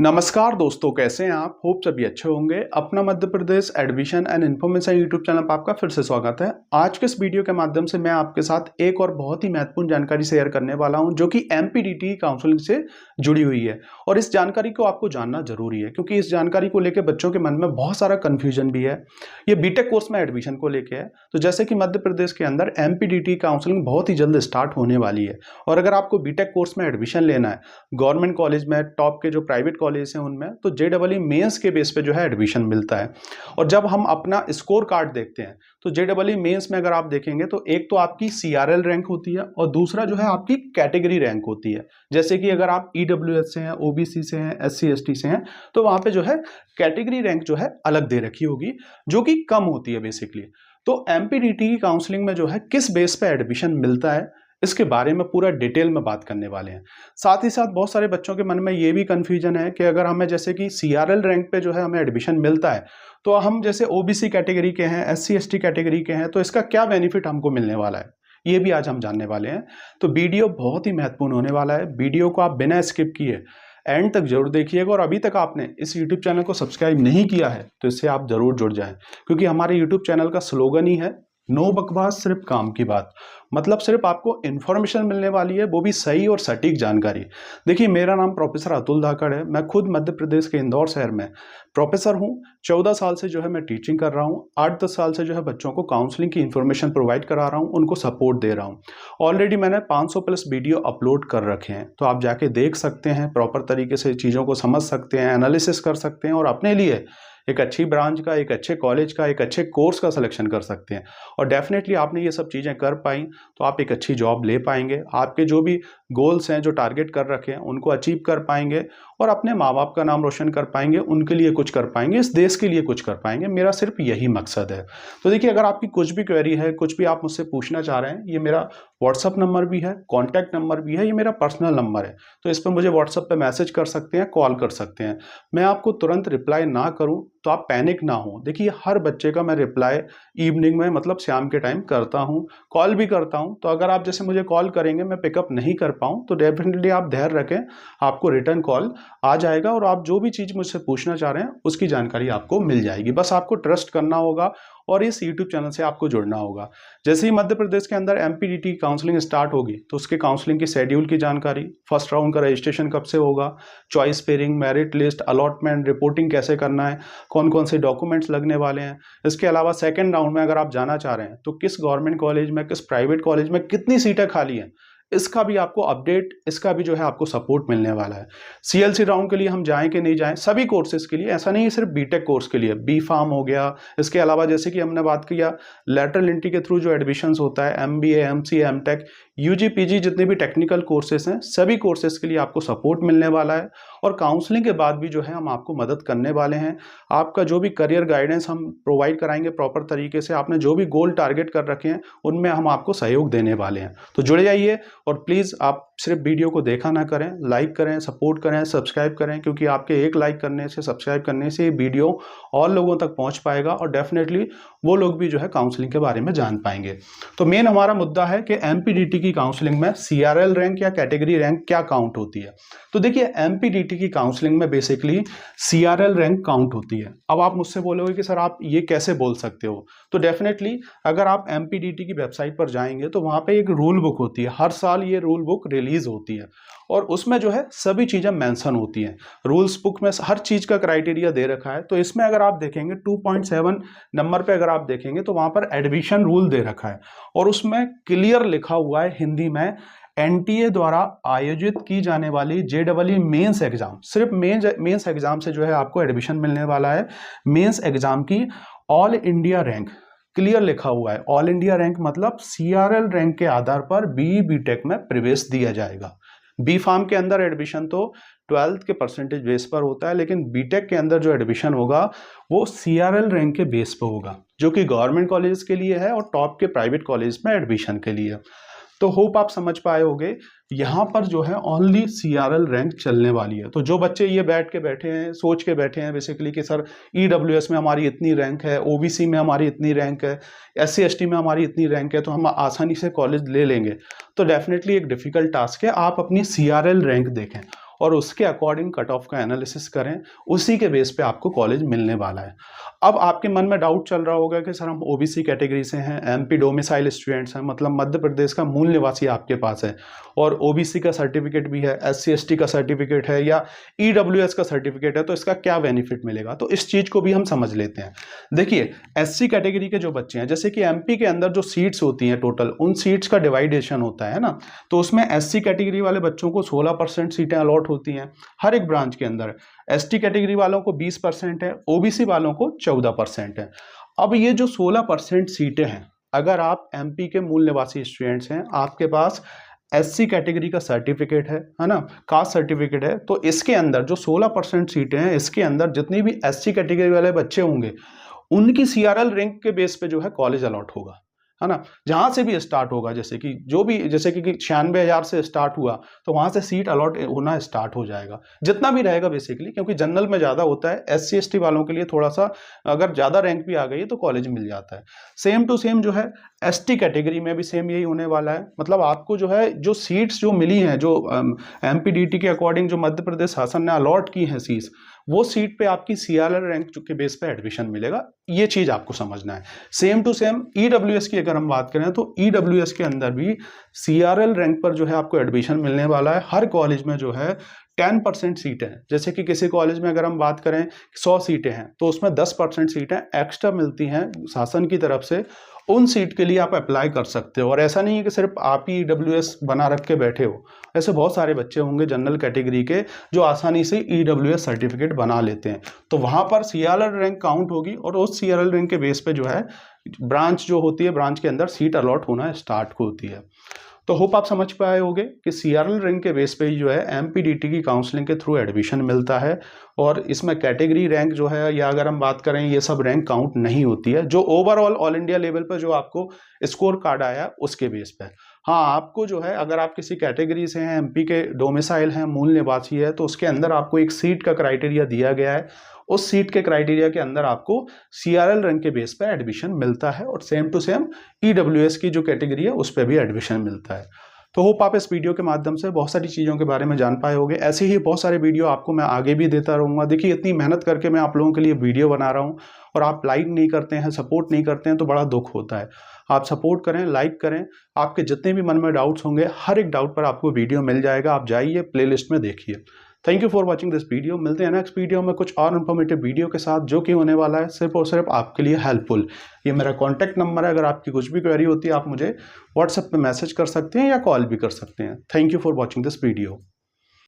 नमस्कार दोस्तों, कैसे हैं आप? होप सभी अच्छे होंगे। अपना Madhya Pradesh admission and information YouTube channel पर आपका फिर से स्वागत है। आज के इस वीडियो के माध्यम से मैं आपके साथ एक और बहुत ही महत्वपूर्ण जानकारी शेयर करने वाला हूं, जो कि एमपीडीटी काउंसलिंग से जुड़ी हुई है। और इस जानकारी को आपको जानना जरूरी है, क्योंकि इस जानकारी को लेकर बच्चों के मन में बहुत सारा कन्फ्यूजन भी है। ये बीटेक कोर्स में एडमिशन को लेकर है। तो जैसे कि मध्य प्रदेश के अंदर एमपीडीटी काउंसलिंग बहुत ही जल्द स्टार्ट होने वाली है। और अगर आपको बीटेक कोर्स में एडमिशन लेना है गवर्नमेंट कॉलेज में, टॉप के जो प्राइवेट कॉलेज हैं उनमें, तो जेईई मेंस के बेस पे जो है एडमिशन मिलता है। और जब हम अपना स्कोर कार्ड देखते हैं तो जेईई मेंस में अगर आप देखेंगे तो एक तो आपकी सीआरएल रैंक होती है और दूसरा जो है आपकी कैटेगरी रैंक होती है। जैसे कि अगर आप ईडब्ल्यूएस से हैं, ओबीसी से हैं, एससी एसटी से हैं, तो वहां पे जो है कैटेगरी रैंक जो है अलग दे रखी होगी, जो कि कम होती है बेसिकली। तो एमपीडीटी की काउंसलिंग में जो है किस बेस पे एडमिशन मिलता है, इसके बारे में पूरा डिटेल में बात करने वाले हैं। साथ ही साथ बहुत सारे बच्चों के मन में ये भी कंफ्यूजन है कि अगर हमें जैसे कि सीआरएल रैंक पे जो है हमें एडमिशन मिलता है, तो हम जैसे ओबीसी कैटेगरी के हैं, एससी एसटी कैटेगरी के हैं, तो इसका क्या बेनिफिट हमको मिलने वाला है, ये भी आज हम जानने वाले हैं। तो वीडियो बहुत ही महत्वपूर्ण होने वाला है। वीडियो को आप बिना स्किप किए एंड तक जरूर देखिएगा। और अभी तक आपने इस YouTube चैनल को सब्सक्राइब नहीं किया है तो इससे आप जरूर जुड़ जाएं, क्योंकि हमारे YouTube चैनल का स्लोगन ही है, नो बकवास सिर्फ काम की बात। मतलब सिर्फ आपको इन्फॉर्मेशन मिलने वाली है, वो भी सही और सटीक जानकारी। देखिए, मेरा नाम प्रोफेसर अतुल धाकड़ है। मैं खुद मध्य प्रदेश के इंदौर शहर में प्रोफेसर हूँ। 14 साल से जो है मैं टीचिंग कर रहा हूँ। 8-10 साल से जो है बच्चों को काउंसलिंग की इन्फॉर्मेशन प्रोवाइड करा रहा हूँ, उनको सपोर्ट दे रहा हूँ। ऑलरेडी मैंने 500 प्लस वीडियो अपलोड कर रखे हैं, तो आप जाके देख सकते हैं, प्रॉपर तरीके से चीज़ों को समझ सकते हैं, एनालिसिस कर सकते हैं और अपने लिए एक अच्छी ब्रांच का, एक अच्छे कॉलेज का, एक अच्छे कोर्स का सिलेक्शन कर सकते हैं। और डेफिनेटली आपने ये सब चीज़ें कर पाई तो आप एक अच्छी जॉब ले पाएंगे। आपके जो भी गोल्स हैं, जो टारगेट कर रखे हैं, उनको अचीव कर पाएंगे और अपने माँ बाप का नाम रोशन कर पाएंगे, उनके लिए कुछ कर पाएंगे, इस देश के लिए कुछ कर पाएंगे। मेरा सिर्फ यही मकसद है। तो देखिए, अगर आपकी कुछ भी क्वेरी है, कुछ भी आप मुझसे पूछना चाह रहे हैं, ये मेरा व्हाट्सअप नंबर भी है, कॉन्टैक्ट नंबर भी है, ये मेरा पर्सनल नंबर है। तो इस पर मुझे व्हाट्सअप पर मैसेज कर सकते हैं, कॉल कर सकते हैं। मैं आपको तुरंत रिप्लाई ना करूं तो आप पैनिक ना हो। देखिए, हर बच्चे का मैं रिप्लाई इवनिंग में, मतलब शाम के टाइम करता हूं, कॉल भी करता हूं। तो अगर आप जैसे मुझे कॉल करेंगे, मैं पिकअप नहीं कर पाऊं, तो डेफिनेटली आप धैर्य रखें, आपको रिटर्न कॉल आ जाएगा और आप जो भी चीज़ मुझसे पूछना चाह रहे हैं उसकी जानकारी आपको मिल जाएगी। बस आपको ट्रस्ट करना होगा और इस यूट्यूब चैनल से आपको जुड़ना होगा। जैसे ही मध्य प्रदेश के अंदर एमपीडीटी काउंसलिंग स्टार्ट होगी तो उसके काउंसलिंग की शेड्यूल की जानकारी, फर्स्ट राउंड का रजिस्ट्रेशन कब से होगा, choice pairing, merit list, allotment, reporting कैसे करना है, कौन कौन से डॉक्यूमेंट्स लगने वाले हैं। इसके अलावा सेकेंड राउंड में अगर आप जाना चाह रहे हैं तो किस गवर्नमेंट कॉलेज में, किस प्राइवेट कॉलेज में कितनी सीटें खाली हैं, इसका भी आपको अपडेट, इसका भी जो है आपको सपोर्ट मिलने वाला है। सीएलसी राउंड के लिए हम जाएं कि नहीं जाएं, सभी कोर्सेज के लिए, ऐसा नहीं है सिर्फ बीटेक कोर्स के लिए, बी फार्म हो गया। इसके अलावा जैसे कि हमने बात किया लेटरल एंट्री के थ्रू जो एडमिशन्स होता है, MBA, MCA, M Tech, UG, PG, जितने भी टेक्निकल कोर्सेज हैं, सभी कोर्सेज के लिए आपको सपोर्ट मिलने वाला है। और काउंसलिंग के बाद भी जो है हम आपको मदद करने वाले हैं। आपका जो भी करियर गाइडेंस हम प्रोवाइड कराएंगे प्रॉपर तरीके से। आपने जो भी गोल टारगेट कर रखे हैं उनमें हम आपको सहयोग देने वाले हैं। तो जुड़ जाइए और प्लीज़ आप सिर्फ वीडियो को देखा ना करें, लाइक करें, सपोर्ट करें, सब्सक्राइब करें, क्योंकि आपके एक लाइक करने से, सब्सक्राइब करने से वीडियो और लोगों तक पहुंच पाएगा और डेफिनेटली वो लोग भी जो है काउंसलिंग के बारे में जान पाएंगे। तो मेन हमारा मुद्दा है कि एमपीडीटी की काउंसलिंग में सीआरएल रैंक या कैटेगरी रैंक क्या काउंट होती है। तो देखिए, एमपीडीटी की काउंसलिंग में बेसिकली सीआरएल रैंक काउंट होती है। अब आप मुझसे बोलोगे कि सर आप ये कैसे बोल सकते हो, तो डेफिनेटली अगर आप एमपीडीटी की वेबसाइट पर जाएंगे तो वहां पे एक रूल बुक होती है। हर साल ये रूल बुक रिलीज होती है और उसमें जो है सभी चीजें मेंशन होती हैं। रूल्स बुक में हर चीज का क्राइटेरिया दे रखा है। तो इसमें अगर आप देखेंगे 2.7 नंबर पे अगर आप देखेंगे तो वहां पर एडमिशन रूल दे रखा है और उसमें क्लियर लिखा हुआ है हिंदी में, एनटीए द्वारा आयोजित की जाने वाली जेईई मेंस एग्जाम, सिर्फ मेंस एग्जाम से जो है आपको एडमिशन मिलने वाला है। मेंस एग्जाम की ऑल इंडिया रैंक क्लियर लिखा हुआ है। ऑल इंडिया रैंक मतलब सीआरएल रैंक के आधार पर बीटेक में प्रवेश दिया जाएगा। बी फार्म के अंदर एडमिशन तो 12th के परसेंटेज बेस पर होता है, लेकिन बीटेक के अंदर जो एडमिशन होगा वो सीआरएल रैंक के बेस पर होगा, जो कि गवर्नमेंट कॉलेज के लिए है और टॉप के प्राइवेट कॉलेज में एडमिशन के लिए। तो होप आप समझ पाए होंगे, यहाँ पर जो है ओनली सीआरएल रैंक चलने वाली है। तो जो बच्चे ये बैठ के बैठे हैं, सोच के बैठे हैं बेसिकली कि सर ईडब्ल्यूएस में हमारी इतनी रैंक है, ओबीसी में हमारी इतनी रैंक है, एससी एसटी में हमारी इतनी रैंक है, तो हम आसानी से कॉलेज ले लेंगे, तो डेफिनेटली एक डिफिकल्ट टास्क है। आप अपनी सीआरएल रैंक देखें और उसके अकॉर्डिंग कट ऑफ का एनालिसिस करें, उसी के बेस पे आपको कॉलेज मिलने वाला है। अब आपके मन में डाउट चल रहा होगा कि सर हम ओबीसी कैटेगरी से हैं, एमपी डोमिसाइल स्टूडेंट्स हैं, मतलब मध्य प्रदेश का मूल निवासी आपके पास है और ओबीसी का सर्टिफिकेट भी है, एससी एसटी का सर्टिफिकेट है या ईडब्ल्यूएस का सर्टिफिकेट है, तो इसका क्या बेनिफिट मिलेगा, तो इस चीज को भी हम समझ लेते हैं। देखिए, एससी कैटेगरी के जो बच्चे हैं, जैसे कि एमपी के अंदर जो सीट्स होती हैं टोटल, उन सीट्स का डिवाइडेशन होता है ना, तो उसमें एससी कैटेगरी वाले बच्चों को 16% सीटें अलॉट होती हैं हर एक ब्रांच के अंदर, एसटी कैटेगरी वालों को 20% है, ओबीसी वालों को 14% है। अब ये जो 16% सीटें हैं, अगर आप एमपी के मूल निवासी स्टूडेंट्स हैं, आपके पास एससी कैटेगरी का सर्टिफिकेट है ना, कास्ट सर्टिफिकेट है, तो इसके अंदर जो 16% सीटें हैं, इसके अंदर जितनी भी एससी कैटेगरी वाले बच्चे होंगे, उनकी सीआरएल रैंक के बेस पे जो है कॉलेज अलॉट होगा, है ना। जहां से भी स्टार्ट होगा, जैसे कि जो भी, जैसे कि 96,000 से स्टार्ट हुआ तो वहां से सीट अलॉट होना स्टार्ट हो जाएगा, जितना भी रहेगा बेसिकली, क्योंकि जनरल में ज्यादा होता है, एससी एसटी वालों के लिए थोड़ा सा अगर ज्यादा रैंक भी आ गई तो कॉलेज मिल जाता है। सेम टू सेम जो है एसटी कैटेगरी में भी सेम यही होने वाला है, मतलब आपको जो है जो सीट्स जो मिली हैं, जो एमपीडीटी के अकॉर्डिंग जो मध्य प्रदेश शासन ने अलॉट की हैं सीट्स, वो सीट पे आपकी सीआरएल रैंक के बेस पे एडमिशन मिलेगा, ये चीज आपको समझना है। सेम टू सेम ईडब्ल्यूएस की अगर हम बात करें तो ईडब्ल्यूएस के अंदर भी सीआरएल रैंक पर जो है आपको एडमिशन मिलने वाला है। हर कॉलेज में जो है 10% सीटें हैं, जैसे कि किसी कॉलेज में अगर हम बात करें 100 सीटें हैं तो उसमें 10% सीटें एक्स्ट्रा मिलती हैं शासन की तरफ से, उन सीट के लिए आप अप्लाई कर सकते हो। और ऐसा नहीं है कि सिर्फ आप ही ईडब्ल्यूएस बना रख के बैठे हो, ऐसे बहुत सारे बच्चे होंगे जनरल कैटेगरी के जो आसानी से ईडब्ल्यूएस सर्टिफिकेट बना लेते हैं, तो वहां पर सीआरएल रैंक काउंट होगी और उस सीआरएल रैंक के बेस पे जो है ब्रांच जो होती है, ब्रांच के अंदर सीट अलॉट होना स्टार्ट होती है। तो होप आप समझ पाए होंगे कि सीआरएल रैंक के बेस पे ही जो है एमपीडीटी की काउंसलिंग के थ्रू एडमिशन मिलता है और इसमें कैटेगरी रैंक जो है, या अगर हम बात करें, ये सब रैंक काउंट नहीं होती है, जो ओवरऑल ऑल इंडिया लेवल पर जो आपको स्कोर कार्ड आया उसके बेस पे। हाँ, आपको जो है अगर आप किसी कैटेगरी से हैं, एमपी के डोमिसाइल हैं, मूल निवासी है, तो उसके अंदर आपको एक सीट का क्राइटेरिया दिया गया है, उस सीट के क्राइटेरिया के अंदर आपको सीआरएल रैंक के बेस पे एडमिशन मिलता है और सेम टू सेम ईडब्ल्यूएस की जो कैटेगरी है उस पर भी एडमिशन मिलता है। तो होप आप इस वीडियो के माध्यम से बहुत सारी चीज़ों के बारे में जान पाए होंगे। ऐसे ही बहुत सारे वीडियो आपको मैं आगे भी देता रहूँगा। देखिए, इतनी मेहनत करके मैं आप लोगों के लिए वीडियो बना रहा हूँ और आप लाइक नहीं करते हैं, सपोर्ट नहीं करते हैं, तो बड़ा दुख होता है। आप सपोर्ट करें, लाइक करें, आपके जितने भी मन में डाउट्स होंगे, हर एक डाउट पर आपको वीडियो मिल जाएगा, आप जाइए प्लेलिस्ट में देखिए। Thank you for watching this video. मिलते हैं नेक्स्ट वीडियो में कुछ और इन्फॉर्मेटिव वीडियो के साथ, जो कि होने वाला है सिर्फ और सिर्फ आपके लिए हेल्पफुल। ये मेरा कॉन्टैक्ट नंबर है, अगर आपकी कुछ भी क्वेरी होती है आप मुझे व्हाट्सएप पे मैसेज कर सकते हैं या कॉल भी कर सकते हैं। Thank you for watching this video.